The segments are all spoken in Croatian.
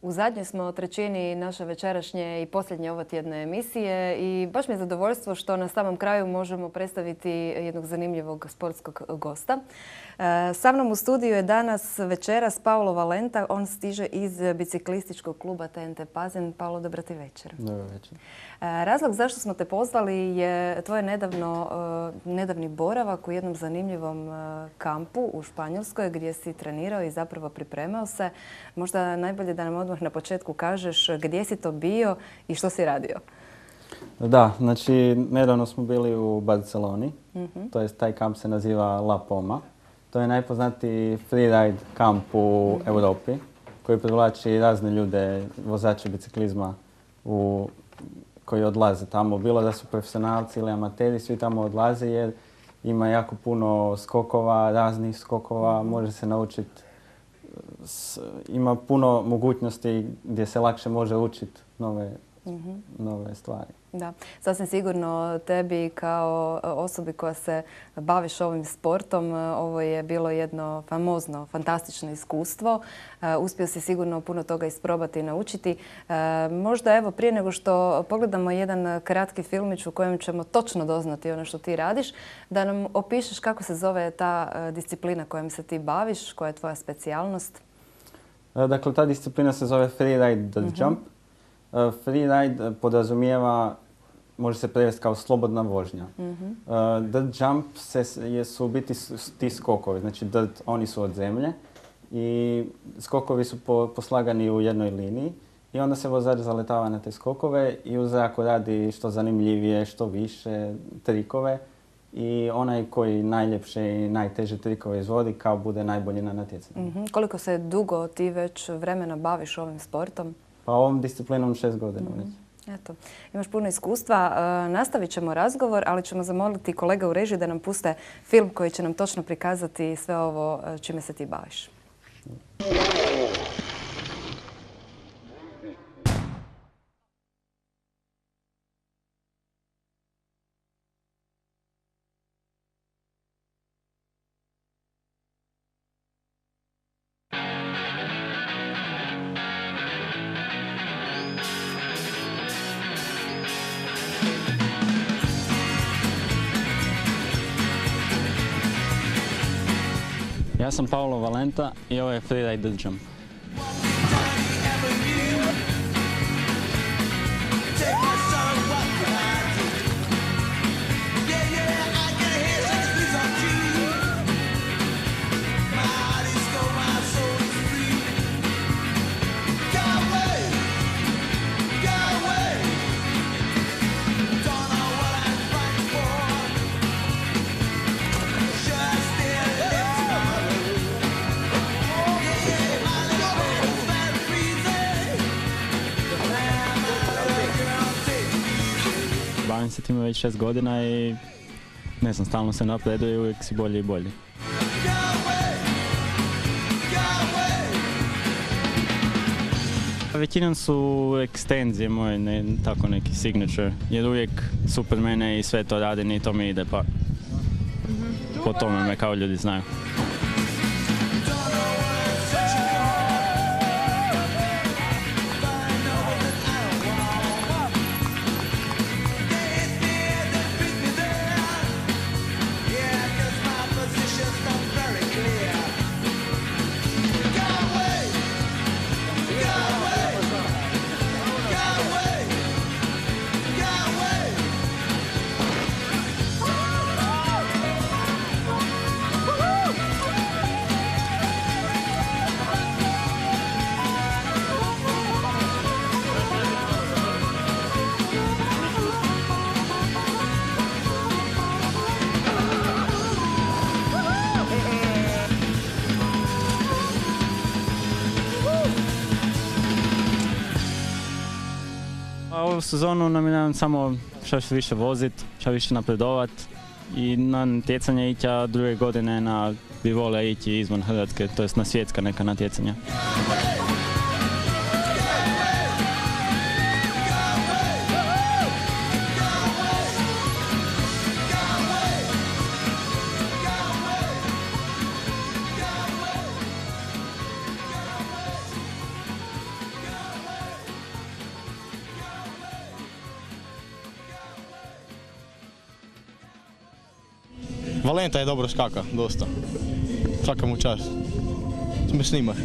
U zadnjoj smo trećini naše večerašnje i posljednje ovotjedne emisije i baš mi je zadovoljstvo što na samom kraju možemo predstaviti jednog zanimljivog sportskog gosta. Sa mnom u studiju je danas večeras Paolo Valenta. On stiže iz biciklističkog kluba TNT Pazin. Paolo, dobro ti večer. Dobro večer. Razlog zašto smo te pozvali je tvoj nedavni boravak u jednom zanimljivom kampu u Španjolskoj gdje si trenirao i zapravo pripremao se. Možda najbolje da nam odmah na početku kažeš gdje si to bio i što si radio. Da, znači nedavno smo bili u Barceloni, to jest taj kamp se naziva La Poma. To je najpoznatiji freeride kamp u Europi koji privlači razne ljude, vozače biciklizma koji odlaze tamo. Bilo da su profesionalci ili amateri, svi tamo odlaze jer ima jako puno skokova, raznih skokova, može se naučiti. Ima puno mogućnosti gdje se lakše može učiti nove stvari. Da, sasvim sigurno tebi kao osobi koja se baviš ovim sportom, ovo je bilo jedno famozno, fantastično iskustvo. Uspio si sigurno puno toga isprobati i naučiti. Možda evo prije nego što pogledamo jedan kratki filmić u kojem ćemo točno doznati ono što ti radiš, da nam opišeš kako se zove ta disciplina kojom se ti baviš, koja je tvoja specijalnost. Dakle, ta disciplina se zove freeride dirt jump. Freeride podrazumijeva, može se prevesti kao slobodna vožnja. Dirt jump su u biti ti skokovi, znači dirt, oni su od zemlje i skokovi su poslagani u jednoj liniji i onda se vozač zaletava na te skokove i u zraku radi što zanimljivije, što više trikove i onaj koji najljepše i najteže trikove izvodi kao bude najbolji na natjecanju. Koliko se dugo ti već vremena baviš ovim sportom? Pa ovom disciplinom 6 godina već. Eto, imaš puno iskustva. Nastavit ćemo razgovor, ali ćemo zamoliti kolega u režiji da nam puste film koji će nam točno prikazati sve ovo čime se ti baviš. Ja sam Paolo Valenta i ovo je freeride dirt jump. Bavim se time već 6 godina i ne znam, stalno se napreduje i uvijek si bolji i bolji. Većinom su ekstenzije moje, ne tako neki signature, jer uvijek Supermane i sve to radim i to mi ide, pa po tome me kao ljudi znaju. Ovu sezonu namjeravam samo što više voziti, što više napredovat i na natjecanje ići, a druge godine bi volio ići izvan Hrvatske, to jest na svjetska neka natjecanja. Valenta je dobro skaka, dosta. Svaka mu čast. Me snimaš.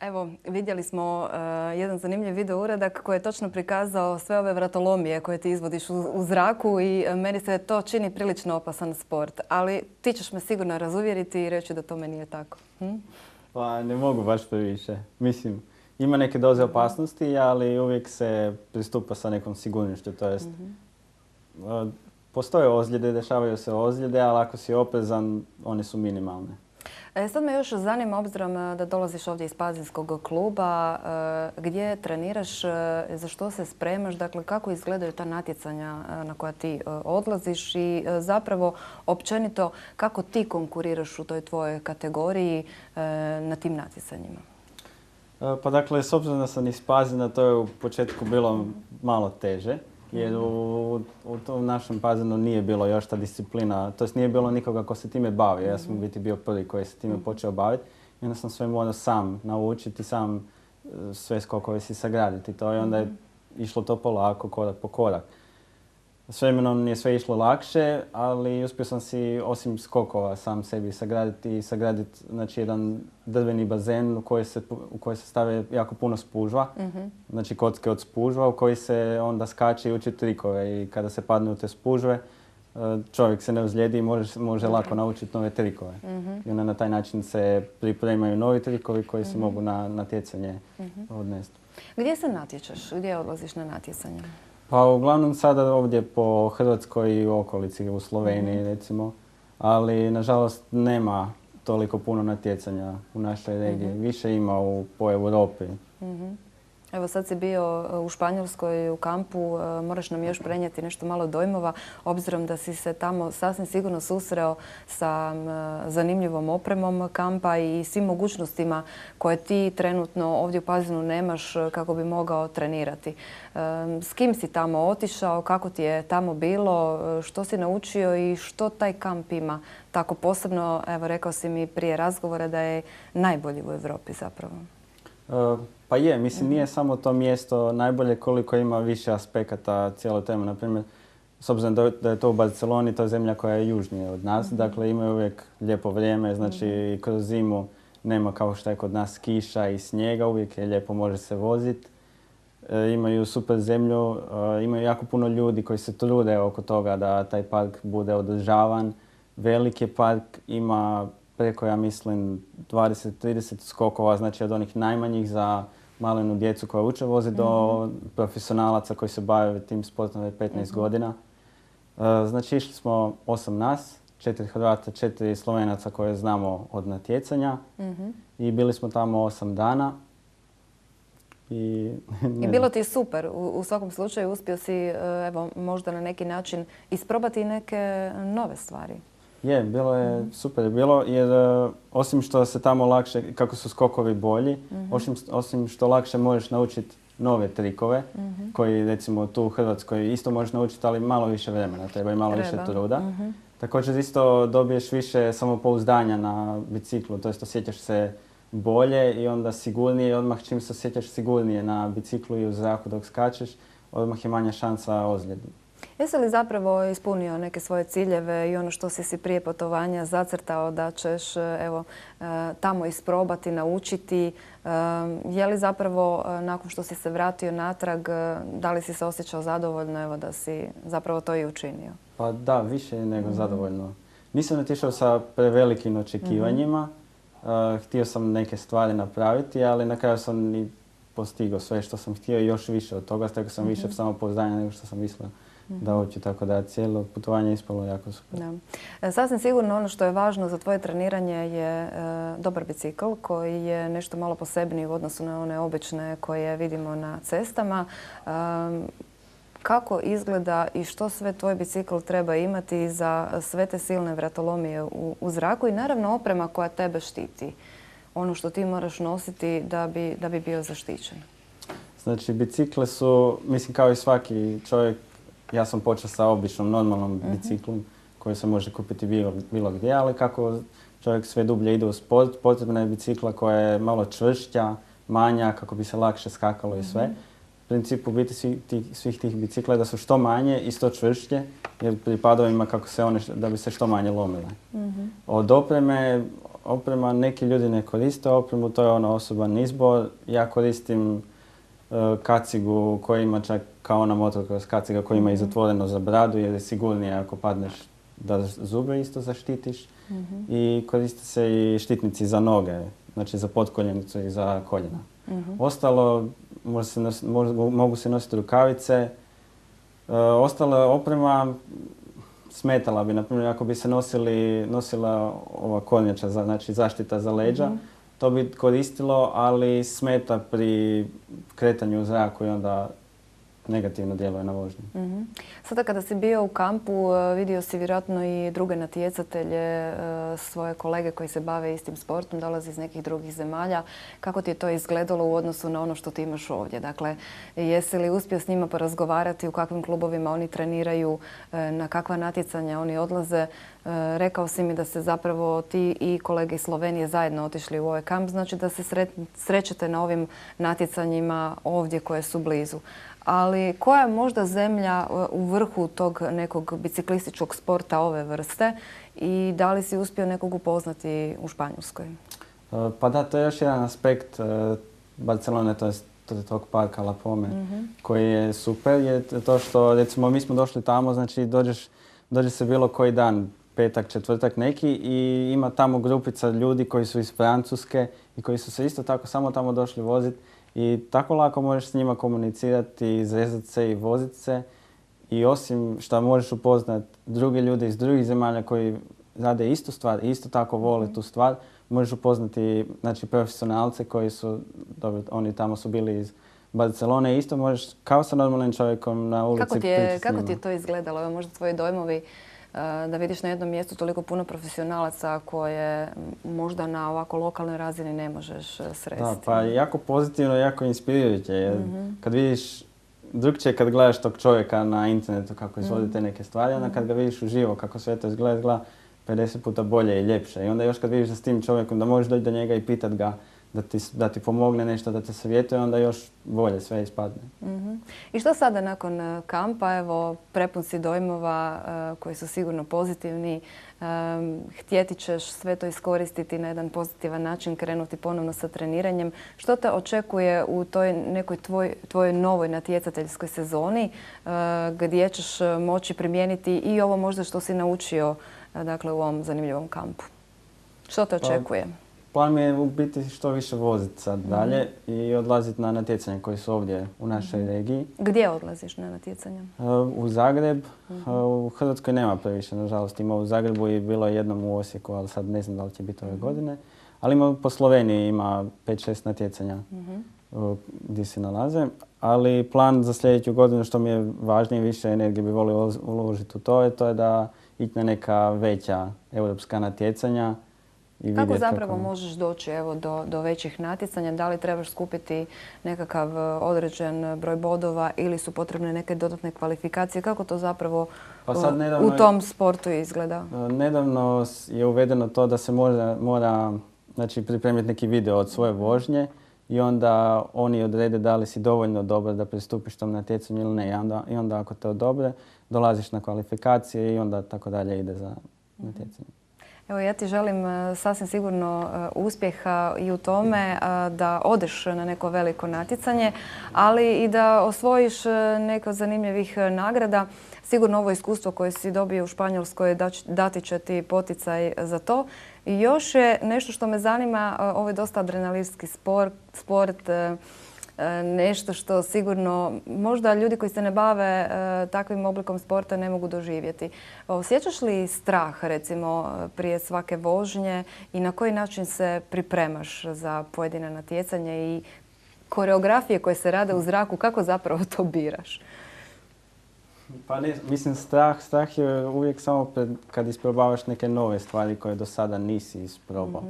Evo, vidjeli smo jedan zanimljiv video uradak koji je točno prikazao sve ove vratolomije koje ti izvodiš u zraku i meni se to čini prilično opasan sport. Ali ti ćeš me sigurno razuvjeriti i reći da tome nije tako. Pa ne mogu baš previše. Mislim, ima neke doze opasnosti, ali uvijek se pristupa sa nekom sigurnošću. To jest, postoje ozljede, dešavaju se ozljede, ali ako si oprezan, one su minimalne. Sad me još zanima, obzirom da dolaziš ovdje iz Pazinskog kluba, gdje treniraš, za što se spremaš, dakle kako izgledaju ta natjecanja na koja ti odlaziš i zapravo općenito kako ti konkuriraš u toj tvojoj kategoriji na tim natjecanjima? Pa dakle, s obzirom da sam iz Pazina, to je u početku bilo malo teže. Jer u tom našem Pazinu nije bilo još ta disciplina, to jest nije bilo nikoga ko se time bavi. Ja sam u biti bio prvi koji se time počeo baviti i onda sam sve morao sam naučiti, sam sve skokove si sagraditi. To i onda je išlo to polako, korak po korak. S vremenom mi je sve išlo lakše, ali uspio sam si osim skokova sam sebi sagraditi znači, jedan drveni bazen u koji se stave jako puno spužva, znači kocke od spužva u koji se onda skače i uči trikove i kada se padne u te spužve čovjek se ne ozlijedi i može lako naučiti nove trikove. I onda na taj način se pripremaju novi trikovi koji se mogu na natjecanje odnesti. Gdje se natječeš? Gdje odlaziš na natjecanje? Pa uglavnom sada ovdje po Hrvatskoj i u okolici, u Sloveniji recimo, ali nažalost nema toliko puno natjecanja u našoj regiji. Više ima po Europi. Evo sad si bio u Španjolskoj u kampu, moraš nam još prenijeti nešto malo dojmova, obzirom da si se tamo sasvim sigurno susreo sa zanimljivom opremom kampa i svim mogućnostima koje ti trenutno ovdje u Pazinu nemaš kako bi mogao trenirati. S kim si tamo otišao, kako ti je tamo bilo, što si naučio i što taj kamp ima tako posebno? Evo, rekao si mi prije razgovora da je najbolji u Europi zapravo. Pa je, mislim nije samo to mjesto najbolje koliko ima više aspekata cijelo teme. Naprimjer, s obzirom da je to u Barceloni, to je zemlja koja je južnije od nas, dakle imaju uvijek lijepo vrijeme, znači kroz zimu nema kao što je kod nas kiša i snijega, uvijek je lijepo, može se voziti. Imaju super zemlju, imaju jako puno ljudi koji se trude oko toga da taj park bude održavan. Velik je park, ima preko, ja mislim, 20-30 skokova, znači od onih najmanjih za malenu djecu koja uče voziti do profesionalaca koji se bave tim sportom već 15 godina. Znači išli smo 8 nas, 4 Hrvata, 4 Slovenaca koje znamo od natjecanja i bili smo tamo 8 dana. I bilo ti je super, u svakom slučaju uspio si evo, možda na neki način isprobati neke nove stvari. Je, bilo je super bilo jer osim što se tamo lakše, kako su skokovi bolji, osim što lakše možeš naučiti nove trikove koji recimo tu u Hrvatskoj isto možeš naučiti, ali malo više vremena, treba i malo više truda. Također isto dobiješ više samopouzdanja na biciklu, to jest osjećaš se bolje i onda sigurnije i odmah čim se osjećaš sigurnije na biciklu i u zraku dok skačeš, odmah je manja šansa ozljedi. Jesi li zapravo ispunio neke svoje ciljeve i ono što si prije putovanja zacrtao da ćeš evo, tamo isprobati, naučiti? Je li zapravo nakon što si se vratio natrag, da li si se osjećao zadovoljno evo, da si zapravo to i učinio? Pa da, više nego zadovoljno. Nisam otišao sa prevelikim očekivanjima. Htio sam neke stvari napraviti, ali na kraju sam i postigao sve što sam htio i još više od toga. Stekao sam više samopouzdanja nego što sam mislio da hoću, tako da cijelo putovanje ispalo jako super. Da. Sasvim sigurno ono što je važno za tvoje treniranje je dobar bicikl koji je nešto malo posebniji u odnosu na one obične koje vidimo na cestama. Kako izgleda i što sve tvoj bicikl treba imati za sve te silne vratolomije u zraku i naravno oprema koja tebe štiti? Ono što ti moraš nositi da bi bio zaštićen. Znači, bicikle su, mislim kao i svaki čovjek, ja sam počeo sa običnom, normalnom biciklom koji se može kupiti bilo gdje, ali kako čovjek sve dublje ide u sport, potrebna je bicikla koja je malo čvršća, manja, kako bi se lakše skakalo i sve. U principu biti svih tih bicikla je da su što manje i što čvršće, jer pri padovima da bi se što manje lomile. Od oprema neki ljudi ne koriste opremu, to je osoban izbor. Ja koristim kacigu koja ima čak kao ona motocross kaciga koja ima i zatvoreno za bradu jer je sigurnije ako padneš da zube isto zaštitiš. I koriste se i štitnici za noge, znači za potkoljenicu i za koljena. Ostalo mogu se nositi rukavice. Ostala oprema smetala bi, na primjer ako bi se nosila ova kornjača, znači zaštita za leđa, to bi koristilo, ali smeta pri kretanju u zraku i onda negativno djeluje na vožnju. Sada kada si bio u kampu, vidio si vjerojatno i druge natjecatelje, svoje kolege koji se bave istim sportom, dolazi iz nekih drugih zemalja. Kako ti je to izgledalo u odnosu na ono što ti imaš ovdje? Dakle, jesi li uspio s njima porazgovarati u kakvim klubovima oni treniraju, na kakva natjecanja oni odlaze? Rekao si mi da se zapravo ti i kolege iz Slovenije zajedno otišli u ovaj kamp, znači da se srećete na ovim natjecanjima ovdje koje su blizu. Ali koja je možda zemlja u vrhu tog nekog biciklističkog sporta ove vrste i da li si uspio nekog upoznati u Španjolskoj? Pa da, to je još jedan aspekt Barcelone, to je tog parka La Pome, koji je super. Je to što, recimo, mi smo došli tamo, znači dođe se bilo koji dan, petak, četvrtak neki i ima tamo grupica ljudi koji su iz Francuske i koji su se isto tako samo tamo došli voziti. I tako lako možeš s njima komunicirati, izrezati se i voziti se. I osim što možeš upoznati druge ljude iz drugih zemalja koji rade istu stvar i isto tako vole tu stvar, možeš upoznati znači, profesionalce koji su, dobro, oni tamo su bili iz Barcelone i isto možeš kao sa normalnim čovjekom na ulici pričati s njima. Kako ti je to izgledalo? Evo možda tvoji dojmovi da vidiš na jednom mjestu toliko puno profesionalaca koje možda na ovako lokalnoj razini ne možeš sresti. Da, pa jako pozitivno, jako inspirirajuće. Jer kad vidiš drugčije kad gledaš tog čovjeka na internetu kako izvodi te neke stvari, onda kad ga vidiš uživo kako sve to izgleda 50 puta bolje i ljepše. I onda još kad vidiš da s tim čovjekom da možeš doći do njega i pitat ga da ti pomogne nešto, da te savjetuje, onda još bolje sve ispadne. I što sada nakon kampa? Evo, prepun si dojmova koji su sigurno pozitivni. Htjeti ćeš sve to iskoristiti na jedan pozitivan način, krenuti ponovno sa treniranjem. Što te očekuje u toj nekoj tvojoj novoj natjecateljskoj sezoni gdje ćeš moći primijeniti i ovo možda što si naučio dakle, u ovom zanimljivom kampu? Što te očekuje? Plan mi je u biti što više voziti sad dalje i odlaziti na natjecanja koji su ovdje u našoj regiji. Gdje odlaziš na natjecanja? U Zagreb. U Hrvatskoj nema previše, nažalost. Ima u Zagrebu i bilo je jednom u Osijeku, ali sad ne znam da li će biti ove godine. Ali ima po Sloveniji ima 5-6 natjecanja gdje se nalaze. Ali plan za sljedeću godinu, što mi je važnije, više energije bi volio uložiti u to je da ići na neka veća europska natjecanja. Kako zapravo možeš doći do većih natjecanja? Da li trebaš skupiti nekakav određen broj bodova ili su potrebne neke dodatne kvalifikacije? Kako to zapravo u tom sportu izgleda? Nedavno je uvedeno to da se mora znači, pripremiti neki video od svoje vožnje i onda oni odrede da li si dovoljno dobar da pristupiš tom natjecanju ili ne. I onda ako te odobre, dolaziš na kvalifikacije i onda tako dalje ide za natjecanje. Evo, ja ti želim sasvim sigurno uspjeha i u tome da odeš na neko veliko natjecanje, ali i da osvojiš neko zanimljivih nagrada. Sigurno ovo iskustvo koje si dobio u Španjolskoj dati će ti poticaj za to. I još je nešto što me zanima, ovo je dosta adrenalinski sport, nešto što sigurno možda ljudi koji se ne bave takvim oblikom sporta ne mogu doživjeti. Osjećaš li strah recimo prije svake vožnje i na koji način se pripremaš za pojedine natjecanje i koreografije koje se rade u zraku, kako zapravo to biraš? Pa ne, mislim strah je uvijek samo kad isprobavaš neke nove stvari koje do sada nisi isprobao.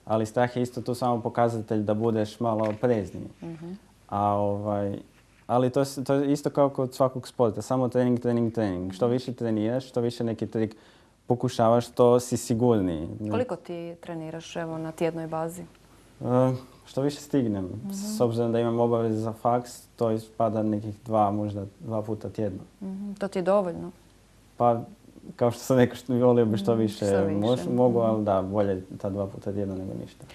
Ali strah je isto tu samo pokazatelj da budeš malo oprezniji. Ali to je isto kao kod svakog sporta, samo trening. Što više treniraš, što više neki trik pokušavaš to si sigurniji. Koliko ti treniraš evo, na tjednoj bazi? Što više stignem. S obzirom da imam obaveze za faks, to ispada nekih možda 2 puta tjedno. To ti je dovoljno? Pa, kao što sam rekao, volio bi što više. Mogu, ali da, bolje ta 2 puta tjedno nego ništa.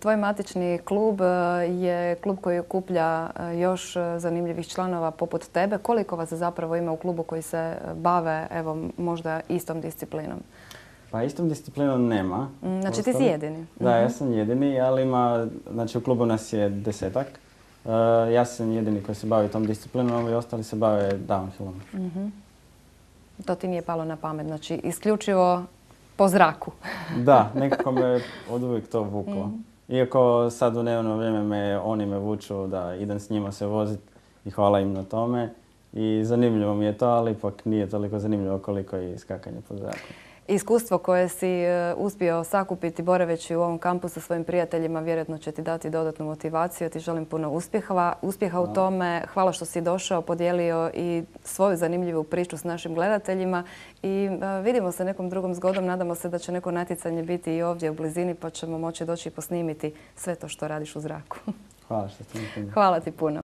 Tvoj matični klub je klub koji okuplja još zanimljivih članova poput tebe. Koliko vas zapravo ima u klubu koji se bave evo, možda istom disciplinom? Pa istom disciplinom nema. Znači ti si jedini? Da, ja sam jedini, ali znači u klubu nas je 10-ak. Ja sam jedini koji se bavi tom disciplinom, ovi ostali se bave downhillom. To ti nije palo na pamet, znači isključivo po zraku. Da, nekako me od uvijek to vuklo. Iako sad u nedavno vrijeme oni me vuču da idem s njima se voziti i hvala im na tome. I zanimljivo mi je to, ali ipak nije toliko zanimljivo koliko i skakanje po zraku. Iskustvo koje si uspio sakupiti boraveći u ovom kampu sa svojim prijateljima vjerojatno će ti dati dodatnu motivaciju. Ja ti želim puno uspjeha u tome. Hvala što si došao, podijelio i svoju zanimljivu priču s našim gledateljima. I vidimo se nekom drugom zgodom. Nadamo se da će neko natjecanje biti i ovdje u blizini pa ćemo moći doći i posnimiti sve to što radiš u zraku. Hvala što ste mi. Hvala ti puno.